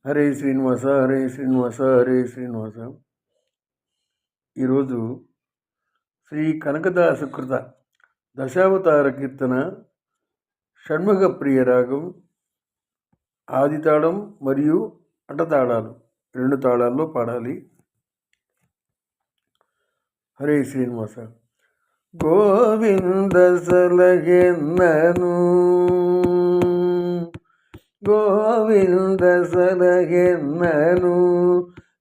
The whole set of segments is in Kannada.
హరే శ్రీనివాస హరే శ్రీనివాస హరే శ్రీనివాస. ఈరోజు శ్రీ కనకదాస కృత దశావతార కీర్తన షణ్ముఖ ప్రియ రాగం, ఆది తాళం మరియు అడ్డతాళాలు 2 తాళాల్లో పాడాలి. హరే శ్రీనివాస. గోవింద సలహెన్నను గోవింద సలహెన్నను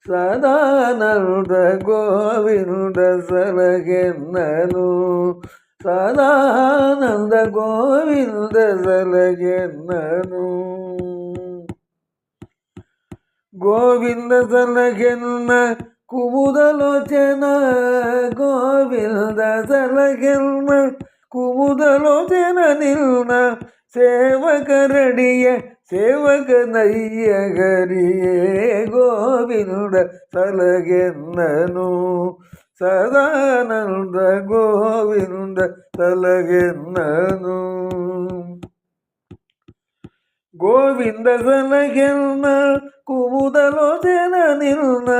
సదానంద గోవింద సలహెన్నను సదానంద గోవింద సలహెన్నను గోవింద సలహెన్న కుముదలోచన గోవింద సలహెన్న కుముదలోచన నిల్న ಸೇವಕರಡಿಯ ಸೇವಕನಯ್ಯ ಗರಿಯೇ ಗೋವಿಂದ ಸಲಗೆನ್ನನು ಸದಾನಂದ ಗೋವಿಂದ ಸಲಗೆನ್ನನು ಗೋವಿಂದ ಸಲಗೆನ್ನ ಕುಮುದಲೋಚನ ನಿಲ್ನ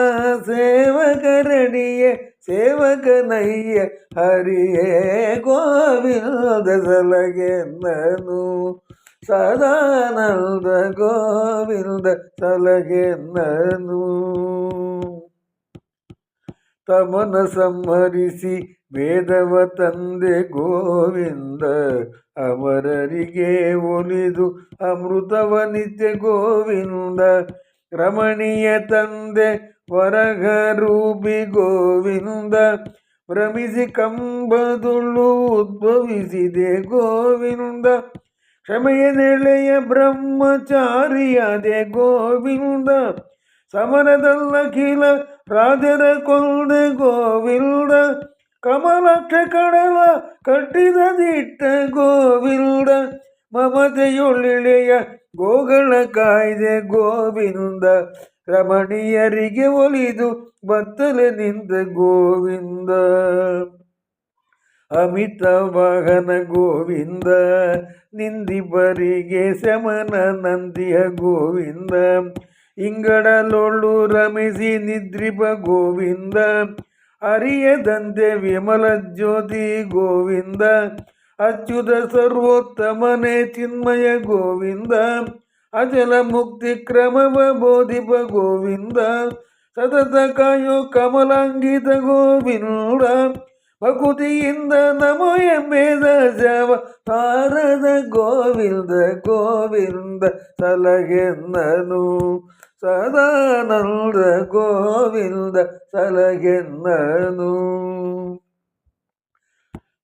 ಸೇವಕರಡಿಯ ಸೇವಕನಯ್ಯ ಹರಿಯೇ ಗೋವಿಂದ ಸಲಗೆನ್ನನು ಸದಾನಂದ ಗೋವಿಂದ ಸಲಗೆನ್ನನು ತಮನ ಸಂಹರಿಸಿ ವೇದವ ತಂದೆ ಗೋವಿಂದ ಅಮರರಿಗೆ ಒಲಿದು ಅಮೃತವ ನಿತ್ಯ ಗೋವಿಂದ ರಮಣೀಯ ತಂದೆ ವರಗ ರೂಪಿ ಗೋವಿಂದ ಭ್ರಮಿಸಿ ಕಂಬದುಳ್ಳು ಉದ್ಭವಿಸಿದೆ ಗೋವಿಂದ ಕ್ಷಮೆಯ ನೆಳೆಯ ಬ್ರಹ್ಮಚಾರಿಯಾದೆ ಗೋವಿಂದ ಸಮರದಲ್ಲಖಿಲ ರಾಜರ ಕೊಂಡೆ ಗೋವಿಂದ ಕಮಲಾಕ್ಷ ಕಡಲ ಕಟ್ಟಿದ ದಿಟ್ಟ ಗೋವಿಂದ ಮಮತೆಯೊಳ್ಳೆಯ ಗೋಗಳ ಕಾಯ್ದೆ ಗೋವಿಂದ ರಮಣೀಯರಿಗೆ ಒಲಿದು ಬತ್ತಲೆ ನಿಂತ ಗೋವಿಂದ ಅಮಿತ ವಾಹನ ಗೋವಿಂದ ನಿಂದಿಬರಿಗೆ ಶಮನ ನಂದಿಯ ಗೋವಿಂದ ಇಂಗಡಲೊಳ್ಳು ರಮಿಸಿ ನಿದ್ರಿಪ ಗೋವಿಂದ ಅರಿಯದಂತೆ ವಿಮಲ ಜ್ಯೋತಿ ಗೋವಿಂದ ಅಚ್ಯುತ ಸರ್ವೋತ್ತಮನೆ ಚಿನ್ಮಯ ಗೋವಿಂದ ಅಚಲ ಮುಕ್ತಿ ಕ್ರಮವ ಬೋಧಿಪ ಗೋವಿಂದ ಸತತ ಕಾಯೋ ಕಮಲಾಂಗಿತ ಗೋವಿಂದ ಭಕುತಿಯಿಂದ ನಮೋ ಎಂಬೇದ ಜವ ತಾರದ ಗೋವಿಂದ ಗೋವಿಂದ ಸಲಗೆನ್ನನು ಸದಾನಂದ ಗೋವಿಂದ ಸಲಗೆನ್ನನು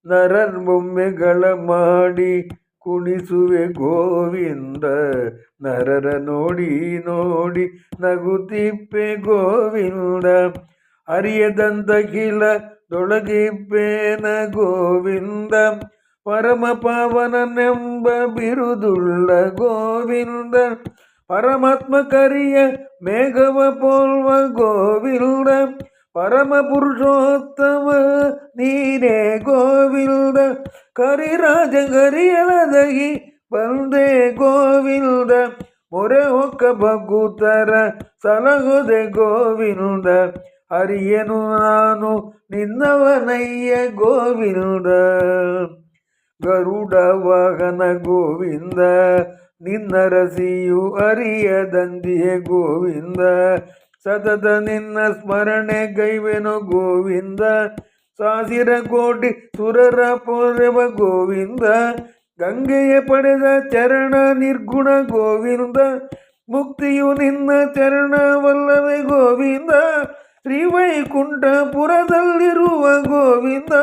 ನರರ್ಬೊಮ್ಮೆಗಳ ಮಾಡಿ ಕುಣಿಸುವೆ ಗೋವಿಂದ ನರರ ನೋಡಿ ನೋಡಿ ನಗುತ್ತಿಪ್ಪೆ ಗೋವಿಂದ ಅರಿಯದಂತಖಿಲ ದೊಳಗಿಪ್ಪೇನ ಗೋವಿಂದ ಪರಮ ಪಾವನನೆಂಬ ಬಿರುದುಳ್ಳ ಗೋವಿಂದ ಪರಮಾತ್ಮ ಕರಿಯ ಮೇಘವ ಪೋಲ್ವ ಗೋವಿಂದ ಪರಮ ಪುರುಷೋತ್ತಮ ನೀನೇ ಗೋವಿಂದ ಕರಿರಾಜ ಗರಿಯಲದಗಿ ಬಂದೆ ಗೋವಿಂದ ಮೊರೆ ಹೊಕ್ಕ ಭಗುತರ ಸಲಹುದೆ ಗೋವಿಂದ ಹರಿಯನು ನಾನು ನಿನ್ನವನಯ್ಯ ಗೋವಿಂದ ಗರುಡ ವಾಹನ ಗೋವಿಂದ ನಿನ್ನ ರಸಿಯು ಅರಿಯದಂದಿಯೇ ಗೋವಿಂದ ಸತತ ನಿನ್ನ ಸ್ಮರಣೆ ಗೈವೆನು ಗೋವಿಂದ ಸಾವಿರ ಕೋಟಿ ಸುರರ ಪೊರೆವ ಗೋವಿಂದ ಗಂಗೆಯ ಪಡೆದ ಚರಣ ನಿರ್ಗುಣ ಗೋವಿಂದ ಮುಕ್ತಿಯು ನಿನ್ನ ಚರಣವಲ್ಲವೇ ಗೋವಿಂದ ಶ್ರೀವೈಕುಂಠಪುರದಲ್ಲಿರುವ ಗೋವಿಂದ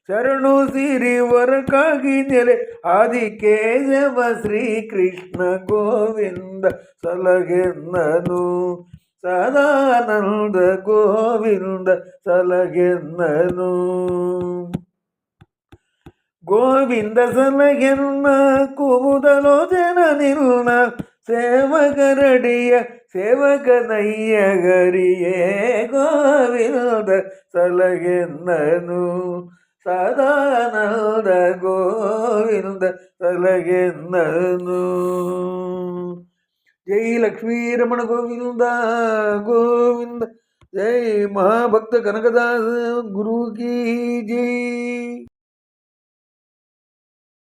ಶರಣು ಸಿರಿ ವರಕ್ಕಾಗಿ ನೆಲೆ ಆದಿಕೇಶವ ಶ್ರೀಕೃಷ್ಣ ಗೋವಿಂದ ಸಲಗೆನ್ನನು ಸದಾನಂದ ಗೋವಿಂದ ಸಲಗೆನ್ನನು ಗೋವಿಂದ ಸಲಗೆನ್ನ ಕುಮುದಲೋಚನ ನಿಲ್ನ ಸೇವಕರಡಿಯ ಸೇವಕನಯ್ಯ ಗರಿಯೇ ಗೋವಿಂದ ಸಲಗೆನ್ನನು ಸದಾನಂದ ಗೋವಿಂದ ಸಲಗೆನ್ನನು. ಜೈ ಲಕ್ಷ್ಮೀ ರಮಣ ಗೋವಿಂದ ಗೋವಿಂದ. ಜೈ ಮಹಾಭಕ್ತ ಕನಕದಾಸ ಗುರು ಕಿ ಜೈ.